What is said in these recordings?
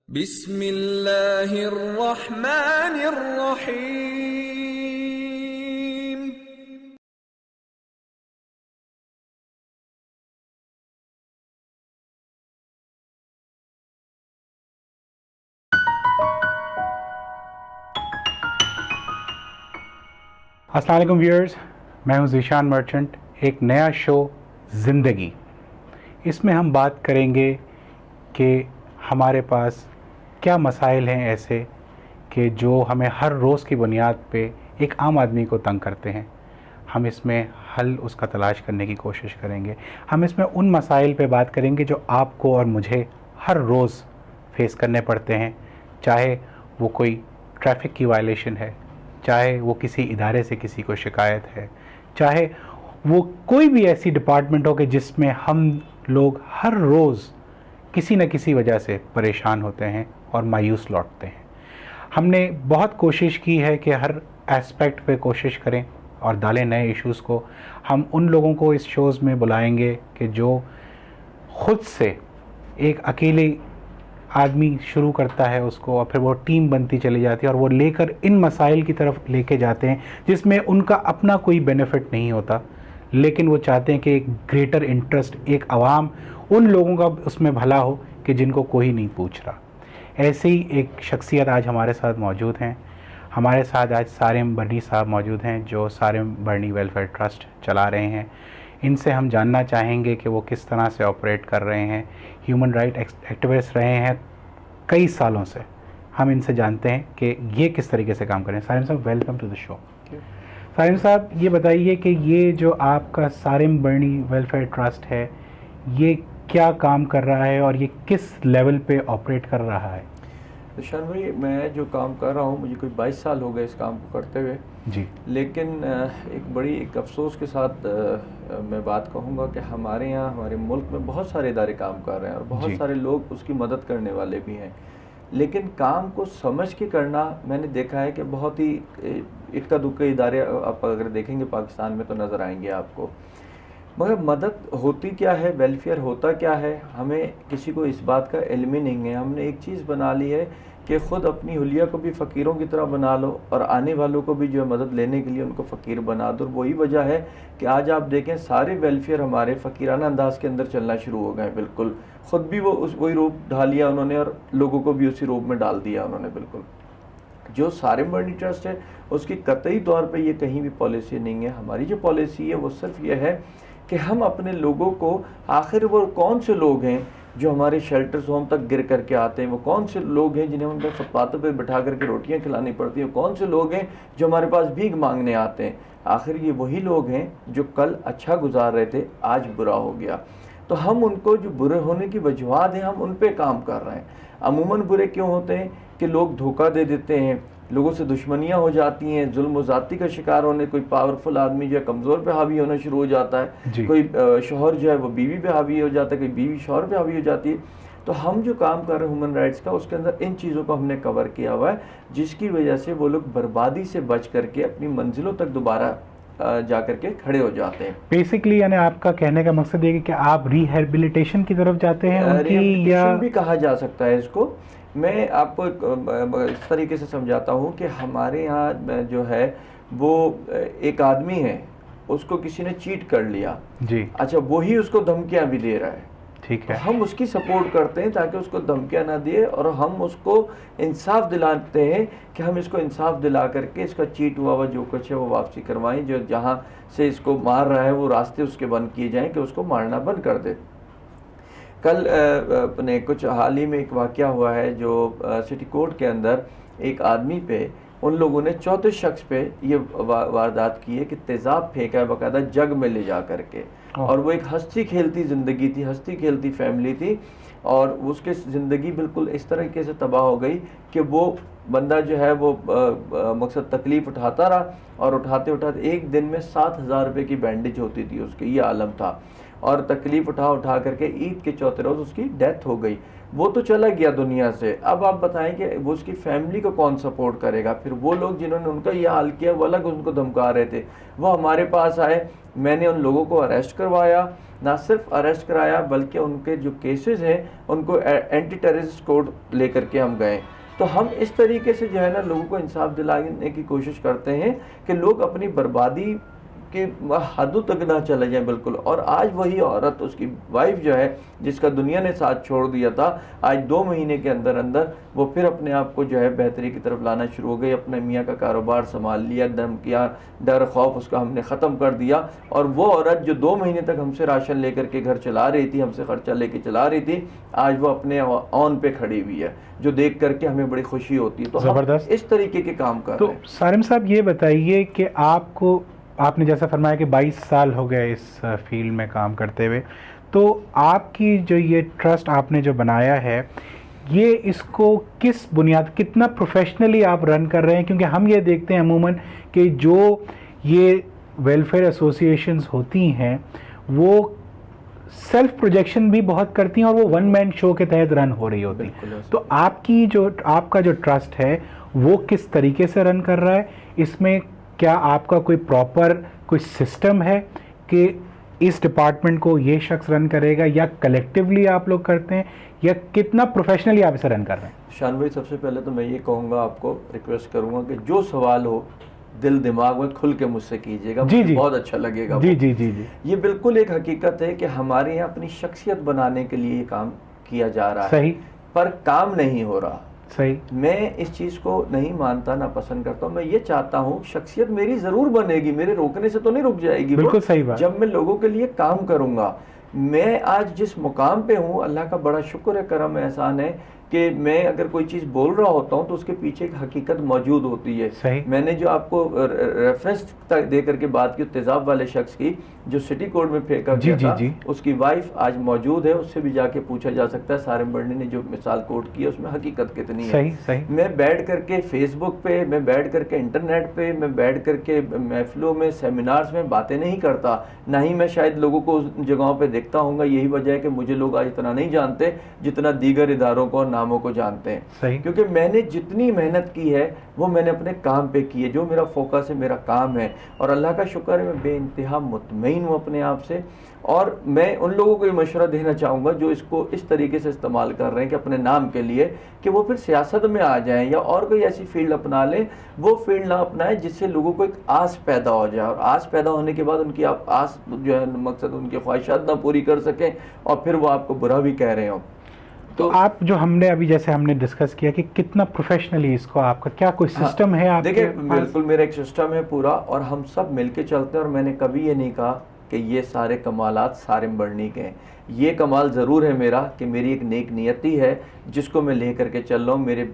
बिस्मिल्लाहिर्रहमानिर्रहीम। अस्सलाम वालेकुम व्यूअर्स, मैं हूं ज़ीशान मर्चेंट। एक नया शो ज़िंदगी, इसमें हम बात करेंगे कि हमारे पास क्या मसाइल हैं ऐसे कि जो हमें हर रोज़ की बुनियाद पे एक आम आदमी को तंग करते हैं। हम इसमें हल उसका तलाश करने की कोशिश करेंगे। हम इसमें उन मसाइल पे बात करेंगे जो आपको और मुझे हर रोज़ फेस करने पड़ते हैं, चाहे वो कोई ट्रैफिक की वायलेशन है, चाहे वो किसी इदारे से किसी को शिकायत है, चाहे वो कोई भी ऐसी डिपार्टमेंट हो कि जिसमें हम लोग हर रोज़ किसी न किसी वजह से परेशान होते हैं और मायूस लौटते हैं। हमने बहुत कोशिश की है कि हर एस्पेक्ट पे कोशिश करें और डालें नए इश्यूज़ को। हम उन लोगों को इस शोज़ में बुलाएंगे कि जो ख़ुद से एक अकेले आदमी शुरू करता है उसको और फिर वो टीम बनती चली जाती है और वो लेकर इन मसाइल की तरफ लेके जाते हैं जिसमें उनका अपना कोई बेनिफिट नहीं होता, लेकिन वो चाहते हैं कि एक ग्रेटर इंटरेस्ट, एक आवाम, उन लोगों का उसमें भला हो कि जिनको कोई नहीं पूछ रहा। ऐसे ही एक शख्सियत आज हमारे साथ मौजूद हैं। हमारे साथ आज सारिम बर्नी साहब मौजूद हैं जो सारिम बर्नी वेलफेयर ट्रस्ट चला रहे हैं। इनसे हम जानना चाहेंगे कि वो किस तरह से ऑपरेट कर रहे हैं। ह्यूमन राइट एक्टिविस्ट रहे हैं कई सालों से। हम इनसे जानते हैं कि ये किस तरीके से काम करें। सारिम साहब, welcome to the show. Sarim साहब, ये बताइए कि ये जो आपका सारिम बर्नी वेलफेयर ट्रस्ट है, ये क्या काम कर रहा है और ये किस लेवल पे ऑपरेट कर रहा है? निशान भाई, मैं जो काम कर रहा हूँ, मुझे कोई 22 साल हो गए इस काम को करते हुए जी। लेकिन एक अफसोस के साथ मैं बात कहूँगा कि हमारे यहाँ, हमारे मुल्क में बहुत सारे इदारे काम कर रहे हैं और बहुत सारे लोग उसकी मदद करने वाले भी हैं, लेकिन काम को समझ के करना मैंने देखा है कि बहुत ही इक्का दुक्का इदारे आप अगर देखेंगे पाकिस्तान में तो नज़र आएंगे आपको। मगर मदद होती क्या है, वेलफेयर होता क्या है, हमें किसी को इस बात का इल्म ही नहीं है। हमने एक चीज़ बना ली है कि ख़ुद अपनी हुलिया को भी फ़कीरों की तरह बना लो और आने वालों को भी जो है मदद लेने के लिए उनको फ़कीर बना दो। वही वजह है कि आज आप देखें सारे वेलफेयर हमारे फ़कीराना अंदाज के अंदर चलना शुरू हो गए। बिल्कुल ख़ुद भी वो वही रूप ढाल लिया उन्होंने और लोगों को भी उसी रूप में डाल दिया उन्होंने। बिल्कुल जो सारिम बर्नी ट्रस्ट है उसकी कतई तौर पर ये कहीं भी पॉलिसी नहीं है। हमारी जो पॉलिसी है वो सिर्फ ये है कि हम अपने लोगों को, आखिर वो कौन से लोग हैं जो हमारे शेल्टर्स होम तक गिर करके आते हैं, वो कौन से लोग हैं जिन्हें हम फुटपाथों पर बैठा करके रोटियां खिलानी पड़ती हैं, कौन से लोग हैं जो हमारे पास भीख मांगने आते हैं। आखिर ये वही लोग हैं जो कल अच्छा गुजार रहे थे, आज बुरा हो गया। तो हम उनको जो बुरे होने की वजूहत हैं हम उन पर काम कर रहे हैं। अमूमन बुरे क्यों होते हैं कि लोग धोखा दे देते हैं, लोगों से दुश्मनियां हो जाती हैं, जुल्म ज़्यादती का शिकार होने, कोई पावरफुल आदमी जो है कमज़ोर पे हावी होना शुरू हो जाता है, कोई शोहर जो है वो बीवी पे हावी हो जाता है, कोई बीवी शोहर पे हावी हो जाती है। तो हम जो काम कर रहे हैं ह्यूमन राइट्स का, उसके अंदर इन चीज़ों को हमने कवर किया हुआ है, जिसकी वजह से वो लोग बर्बादी से बच करके अपनी मंजिलों तक दोबारा जा करके खड़े हो जाते हैं। बेसिकली यानी आपका कहने का मकसद ये कि आप रिहेबिलिटेशन की तरफ जाते हैं उनकी, या भी कहा जा सकता है इसको। मैं आपको इस तरीके से समझाता हूँ कि हमारे यहाँ जो है वो एक आदमी है, उसको किसी ने चीट कर लिया जी। अच्छा, वही उसको धमकियाँ भी दे रहा है, ठीक है। तो हम उसकी सपोर्ट करते हैं ताकि उसको धमकियाँ ना दिए और हम उसको इंसाफ दिलाते हैं कि हम इसको इंसाफ दिला करके इसका चीट हुआ जो कुछ है वो वापसी करवाएं, जो जहाँ से इसको मार रहा है वो रास्ते उसके बंद किए जाएँ कि उसको मारना बंद कर दे। कल अपने कुछ हाल ही में एक वाक़या हुआ है जो सिटी कोर्ट के अंदर एक आदमी पे उन लोगों ने चौथे शख्स पे ये वारदात की है कि तेज़ाब फेंका है बाकायदा जग में ले जा करके, और वो एक हंसती खेलती ज़िंदगी थी, हंसती खेलती फैमिली थी, और उसकी ज़िंदगी बिल्कुल इस तरीके से तबाह हो गई कि वो बंदा जो है वो मकसद तकलीफ़ उठाता रहा और उठाते उठाते एक दिन में 7,000 रुपये की बैंडेज होती थी उसके, ये आलम था। और तकलीफ उठा उठा करके ईद के चौथे रोज़ उसकी डेथ हो गई। वो तो चला गया दुनिया से, अब आप बताएं कि वो उसकी फैमिली को कौन सपोर्ट करेगा। फिर वो लोग जिन्होंने उनका ये हाल किया वो अलग उनको धमका रहे थे, वो हमारे पास आए, मैंने उन लोगों को अरेस्ट करवाया, ना सिर्फ अरेस्ट कराया बल्कि उनके जो केसेस हैं उनको एंटी टेररिस्ट कोड लेकर के हम गए। तो हम इस तरीके से जो है ना लोगों को इंसाफ दिलाने की कोशिश करते हैं कि लोग अपनी बर्बादी के हदों तक ना चले जाएं बिल्कुल। और आज वही औरत, उसकी वाइफ जो है जिसका दुनिया ने साथ छोड़ दिया था, आज 2 महीने के अंदर अंदर वो फिर अपने आप को जो है बेहतरी की तरफ लाना शुरू हो गई, अपने मियाँ का कारोबार संभाल लिया, दम किया, डर खौफ उसका हमने ख़त्म कर दिया। और वो औरत जो 2 महीने तक हमसे राशन लेकर के घर चला रही थी, हमसे खर्चा लेके चला रही थी, आज वो अपने ऑन पे खड़ी हुई है, जो देख करके हमें बड़ी खुशी होती है। तो हम इस तरीके के काम कर रहे हैं। तो सारिम साहब ये बताइए कि आपने जैसा फरमाया कि 22 साल हो गए इस फील्ड में काम करते हुए, तो आपकी जो ये ट्रस्ट आपने जो बनाया है, ये इसको किस बुनियाद, कितना प्रोफेशनली आप रन कर रहे हैं? क्योंकि हम ये देखते हैं अमूमन कि जो ये वेलफेयर एसोसिएशंस होती हैं वो सेल्फ प्रोजेक्शन भी बहुत करती हैं और वो वन मैन शो के तहत रन हो रही होती हैं। तो आपका जो ट्रस्ट है वो किस तरीके से रन कर रहा है? इसमें क्या आपका कोई प्रॉपर कोई सिस्टम है कि इस डिपार्टमेंट को ये शख्स रन करेगा, या कलेक्टिवली आप लोग करते हैं, या कितना प्रोफेशनली आप इसे रन कर रहे हैं? शान भाई, सबसे पहले तो मैं ये कहूँगा, आपको रिक्वेस्ट करूँगा कि जो सवाल हो दिल दिमाग में खुल के मुझसे कीजिएगा, जी जी, बहुत अच्छा लगेगा। जी जी जी जी, ये बिल्कुल एक हकीकत है कि हमारे यहाँ अपनी शख्सियत बनाने के लिए काम किया जा रहा है, सही, पर काम नहीं हो रहा। सही, मैं इस चीज़ को नहीं मानता, ना पसंद करता हूँ। मैं ये चाहता हूँ शख्सियत मेरी ज़रूर बनेगी, मेरे रोकने से तो नहीं रुक जाएगी। बिल्कुल सही बात। जब मैं लोगों के लिए काम करूँगा। मैं आज जिस मुकाम पे हूँ, अल्लाह का बड़ा शुक्र है, करम एहसान है कि मैं अगर कोई चीज़ बोल रहा होता हूँ तो उसके पीछे एक हकीकत मौजूद होती है। सही। मैंने जो आपको रेफरेंस दे करके बात की तेज़ाब वाले शख्स की, जो सिटी कोर्ट में फेंका गया था, उसकी वाइफ आज मौजूद है, उससे भी जाके पूछा जा सकता है सारिम बर्नी ने जो मिसाल कोट की है उसमें हकीकत कितनी है। सही, सही। मैं बैठ करके फेसबुक पे, मैं बैठ करके इंटरनेट पे, मैं बैठ करके महफिलों में, सेमिनार्स में बातें नहीं करता, ना ही मैं शायद लोगों को उस जगहों पे देखता हूँगा। यही वजह है कि मुझे लोग आज इतना नहीं जानते जितना दीगर इदारों को और नामों को जानते हैं। सही। क्योंकि मैंने जितनी मेहनत की है वो मैंने अपने काम पे की है, जो मेरा फोकस है, मेरा काम है, और अल्लाह का शुक्र है मैं बेइंतहा मुतमईन हूँ अपने आप से। और मैं उन लोगों को ये मशवरा देना चाहूँगा जो इसको इस तरीके से इस्तेमाल कर रहे हैं कि अपने नाम के लिए, कि वो फिर सियासत में आ जाएं या और कोई ऐसी फील्ड अपना लें। वो फील्ड ना अपनाएं जिससे लोगों को एक आस पैदा हो जाए, और आस पैदा होने के बाद उनकी आप आस जो है मकसद उनकी ख्वाहिशात ना पूरी कर सकें और फिर वो आपको बुरा भी कह रहे हो। तो आप जो जैसे हमने डिस्कस किया कि कितना प्रोफेशनली इसको, आपका क्या कोई सिस्टम है आपके? देखिए, बिल्कुल मेरा एक सिस्टम है पूरा, और हम सब मिलके चलते हैं। और मैंने कभी ये नहीं कहा कि ये सारे कमालात सारिम बर्नी के हैं। ये कमाल ज़रूर है मेरा कि मेरी एक नेक नियति है जिसको मैं ले करके चल रहा हूँ। मेरे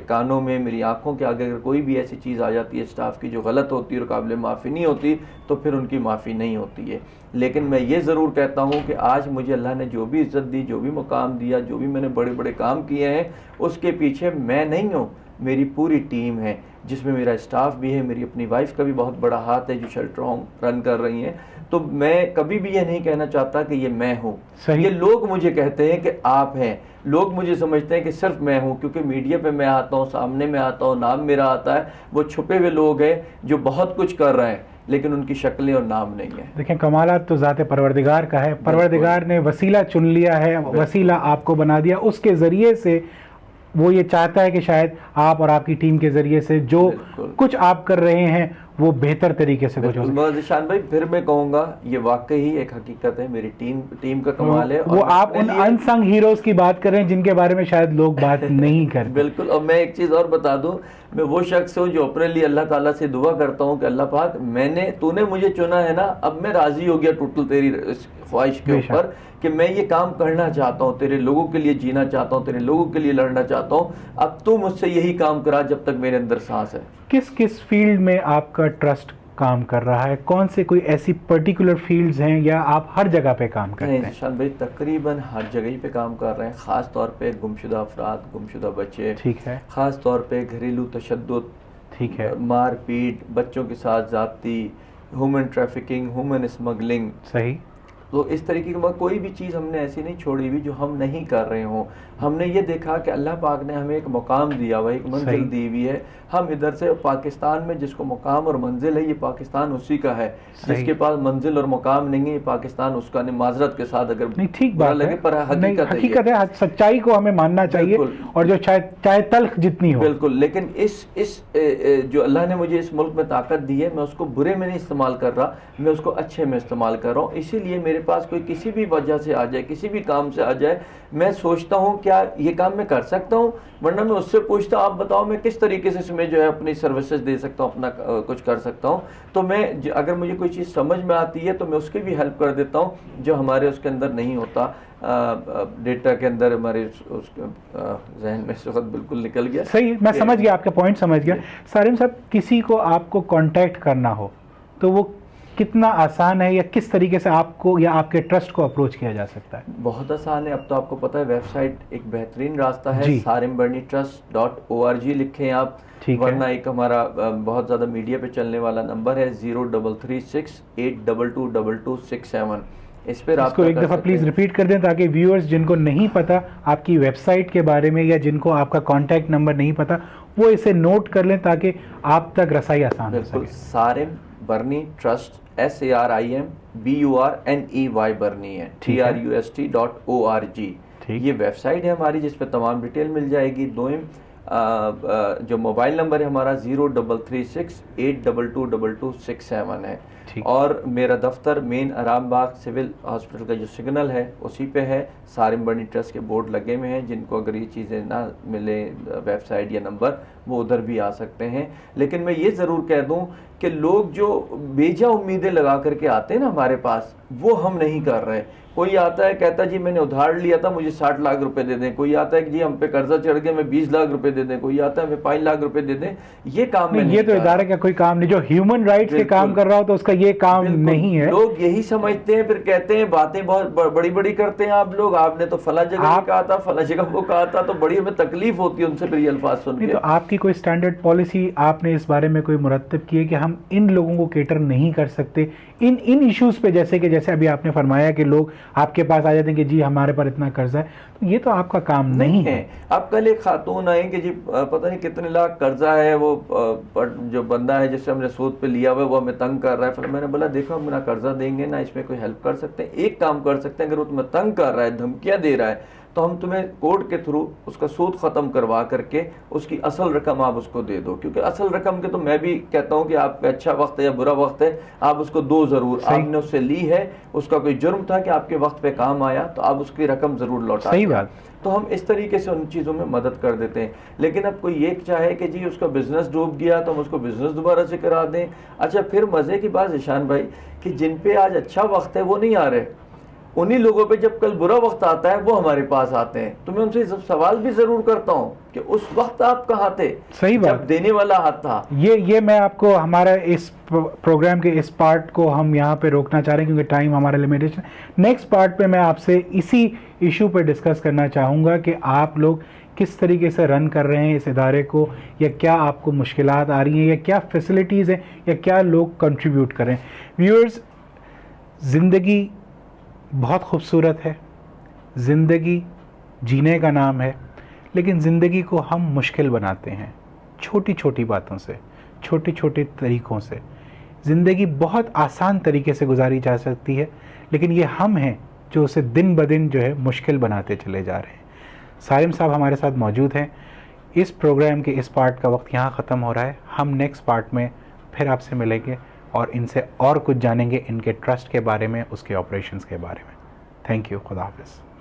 कानों में, मेरी आंखों के आगे अगर कोई भी ऐसी चीज़ आ जाती है स्टाफ की जो गलत होती है और काबिल माफ़ी नहीं होती, तो फिर उनकी माफ़ी नहीं होती है। लेकिन मैं ये ज़रूर कहता हूँ कि आज मुझे अल्लाह ने जो भी इज़्ज़त दी, जो भी मुकाम दिया, जो भी मैंने बड़े बड़े काम किए हैं, उसके पीछे मैं नहीं हूँ, मेरी पूरी टीम है, जिसमें मेरा स्टाफ भी है, मेरी अपनी वाइफ का भी बहुत बड़ा हाथ है जो शेल्टर होम रन कर रही हैं। तो मैं कभी भी ये नहीं कहना चाहता कि ये मैं हूँ, ये लोग मुझे कहते हैं कि आप हैं। लोग मुझे समझते हैं कि सिर्फ मैं हूँ, क्योंकि मीडिया पे मैं आता हूँ, सामने में आता हूँ, नाम मेरा आता है। वो छुपे हुए लोग हैं जो बहुत कुछ कर रहे हैं लेकिन उनकी शक्लें और नाम नहीं है। देखें, कमालात तो ज़ाते परवरदिगार का है। परवरदिगार ने वसीला चुन लिया है, वसीला आपको बना दिया, उसके ज़रिए से वो ये चाहता है कि शायद आप और आपकी टीम के ज़रिए से जो कुछ आप कर रहे हैं वो बेहतर तरीके से कुछ हो सके। शान भाई, फिर मैं कहूँगा ये वाकई ही एक हकीकत है, मेरी टीम का कमाल है। वो आप उन अनसंग हीरोज की बात कर रहे हैं जिनके बारे में शायद लोग बात नहीं करते। बिल्कुल। और मैं एक चीज़ और बता दूं, मैं वो शख्स हूँ जो अपने लिए अल्लाह ताला से दुआ करता हूँ कि अल्लाह पाक, तूने मुझे चुना है ना, अब मैं राज़ी हो गया टोटल तेरी ख्वाहिश के ऊपर कि मैं ये काम करना चाहता हूँ, तेरे लोगों के लिए जीना चाहता हूँ, तेरे लोगों के लिए लड़ना चाहता हूँ। अब तू मुझसे यही काम करा जब तक मेरे अंदर सांस है। किस किस फील्ड में आपका ट्रस्ट काम कर रहा है? कौन से कोई ऐसी पर्टिकुलर फील्ड्स हैं या आप हर जगह पे काम करते हैं? शान भाई, तकरीबन हर जगह पे काम कर रहे हैं। ख़ास तौर पे गुमशुदा अफराद, गुमशुदा बच्चे, ठीक है, ख़ास तौर पे घरेलू तशद्दुद, ठीक है, मारपीट, बच्चों के साथ ज़्यादती, ह्यूमन ट्रैफिकिंग, ह्यूमन स्मगलिंग, सही, तो इस तरीके की कोई भी चीज़ हमने ऐसी नहीं छोड़ी हुई जो हम नहीं कर रहे हों। हमने ये देखा कि अल्लाह पाक ने हमें एक मुकाम दिया हुआ, एक मंजिल दी हुई है। हम इधर से पाकिस्तान में जिसको मुकाम और मंजिल है, ये पाकिस्तान उसी का है। जिसके पास मंजिल और मुकाम नहीं है, ये पाकिस्तान उसका नहीं। माजरत के साथ अगर नहीं, ठीक बात लगे, पर हकीकत है, सच्चाई को हमें मानना चाहिए, और जो चाहे तल्ख जितनी हो। बिल्कुल। लेकिन इस जो अल्लाह ने मुझे इस मुल्क में ताकत दी है, मैं उसको बुरे में नहीं इस्तेमाल कर रहा, मैं उसको अच्छे में इस्तेमाल कर रहा हूँ। इसीलिए मेरे पास कोई किसी भी वजह से आ जाए, किसी भी काम से आ जाए, मैं सोचता हूँ क्या ये काम मैं कर सकता हूँ, वरना मैं उससे पूछता हूँ आप बताओ मैं किस तरीके से इसमें जो है अपनी सर्विसेज दे सकता हूँ, अपना कुछ कर सकता हूँ। तो मैं अगर मुझे कोई चीज़ समझ में आती है तो मैं उसकी भी हेल्प कर देता हूँ, जो हमारे उसके अंदर नहीं होता। डेटा के अंदर हमारे जहन में इस वक्त बिल्कुल निकल गया। सही, मैं समझ गया, आपका पॉइंट समझ गया। सारिम साहब, किसी को आपको कांटेक्ट करना हो तो वो कितना आसान है, या किस तरीके से आपको या आपके ट्रस्ट को अप्रोच किया जा सकता है? बहुत आसान है। अब तो आपको पता है, वेबसाइट एक बेहतरीन रास्ता है, sarimbarnitrust.org लिखें आप, वरना एक हमारा बहुत ज़्यादा मीडिया पे चलने वाला नंबर है 0336822267। इस पर आपको एक दफ़ा प्लीज़ रिपीट कर दें, ताकि व्यूअर्स जिनको नहीं पता आपकी वेबसाइट के बारे में, या जिनको आपका कॉन्टैक्ट नंबर नहीं पता, वो इसे नोट कर लें ताकि आप तक रसाई आसान हो सके। सारिम बर्नी ट्रस्ट, SARIMBURNEY बर्नी है, TRUST.org। ये वेबसाइट है हमारी, जिस पर तमाम डिटेल मिल जाएगी। जो मोबाइल नंबर है हमारा 0336822267 है, और मेरा दफ्तर मेन आराम बाग सिविल हॉस्पिटल का जो सिग्नल है उसी पे है। सारिम बर्नी ट्रस्ट के बोर्ड लगे हुए हैं, जिनको अगर ये चीज़ें ना मिले, वेबसाइट या नंबर, वो उधर भी आ सकते हैं। लेकिन मैं ये ज़रूर कह दूं कि लोग जो बेजा उम्मीदें लगा करके आते हैं ना हमारे पास, वो हम नहीं कर रहे। कोई आता है कहता है जी मैंने उधार लिया था, मुझे 60 लाख रुपए दे दें। कोई आता है कि जी हम पे कर्जा चढ़ गया, मैं 20 लाख रुपए दे दें। कोई आता है मैं 5 लाख रुपए दे दें। ये काम नहीं, ये तो इदारे का कोई काम नहीं। जो ह्यूमन राइट्स के काम कर रहा हो तो उसका ये काम नहीं है। लोग यही समझते हैं, फिर कहते हैं बातें बहुत बड़ी बड़ी करते हैं आप लोग, आपने तो फला जगह कहा था, फला जगह वो कहा था, तो बड़ी हमें तकलीफ होती है उनसे फिर ये अल्फाज सुन के। तो आपकी कोई स्टैंडर्ड पॉलिसी आपने इस बारे में कोई मुरत्तब की है कि हम इन लोगों को केटर नहीं कर सकते इन इश्यूज पे? जैसे अभी आपने फरमाया कि लोग आपके पास आ जाते हैं कि जी हमारे पर इतना कर्जा है, तो ये तो आपका काम नहीं है। अब कल एक खातून आई कि जी पता नहीं कितने लाख कर्जा है, वो जो बंदा है जिससे हमने सूद पे लिया हुआ है वो हमें तंग कर रहा है। फिर मैंने बोला देखो हम ना कर्जा देंगे ना इसमें कोई हेल्प कर सकते हैं। एक काम कर सकते हैं, अगर वो तुम्हें तंग कर रहा है, धमकियां दे रहा है, तो हम तुम्हें कोर्ट के थ्रू उसका सूद ख़त्म करवा करके उसकी असल रकम आप उसको दे दो। क्योंकि असल रकम के तो मैं भी कहता हूं कि आपका अच्छा वक्त है या बुरा वक्त है, आप उसको दो ज़रूर। आपने उससे ली है, उसका कोई जुर्म था कि आपके वक्त पे काम आया, तो आप उसकी रकम ज़रूर लौटा। सही बात। तो हम इस तरीके से उन चीज़ों में मदद कर देते हैं। लेकिन अब कोई ये चाहे कि जी उसका बिजनेस डूब गया तो हम उसको बिजनेस दोबारा से करा दें। अच्छा, फिर मज़े की बात ईशान भाई कि जिन पे आज अच्छा वक्त है वो नहीं आ रहे, उन्हीं लोगों पे जब कल बुरा वक्त आता है वो हमारे पास आते हैं। तो मैं उनसे सवाल भी जरूर करता हूँ कि उस वक्त आप कहाँ थे? सही बात, जब देने वाला हाथ था। ये मैं आपको हमारा इस प्रोग्राम के इस पार्ट को हम यहाँ पे रोकना चाह रहे हैं क्योंकि टाइम हमारा लिमिटेशन। नेक्स्ट पार्ट पे मैं आपसे इसी इशू पे डिस्कस करना चाहूँगा कि आप लोग किस तरीके से रन कर रहे हैं इस इदारे को, या क्या आपको मुश्किलात आ रही हैं, या क्या फैसिलिटीज़ हैं, या क्या लोग कंट्रीब्यूट कर रहे हैं। व्यूअर्स, ज़िंदगी बहुत खूबसूरत है, ज़िंदगी जीने का नाम है, लेकिन ज़िंदगी को हम मुश्किल बनाते हैं छोटी छोटी बातों से, छोटे छोटे तरीक़ों से। ज़िंदगी बहुत आसान तरीके से गुजारी जा सकती है, लेकिन ये हम हैं जो उसे दिन ब दिन जो है मुश्किल बनाते चले जा रहे हैं। सारिम साहब हमारे साथ मौजूद हैं। इस प्रोग्राम के इस पार्ट का वक्त यहाँ ख़त्म हो रहा है। हम नेक्स्ट पार्ट में फिर आपसे मिलेंगे और इनसे और कुछ जानेंगे, इनके ट्रस्ट के बारे में, उसके ऑपरेशंस के बारे में। Thank you. खुदा हाफिज़।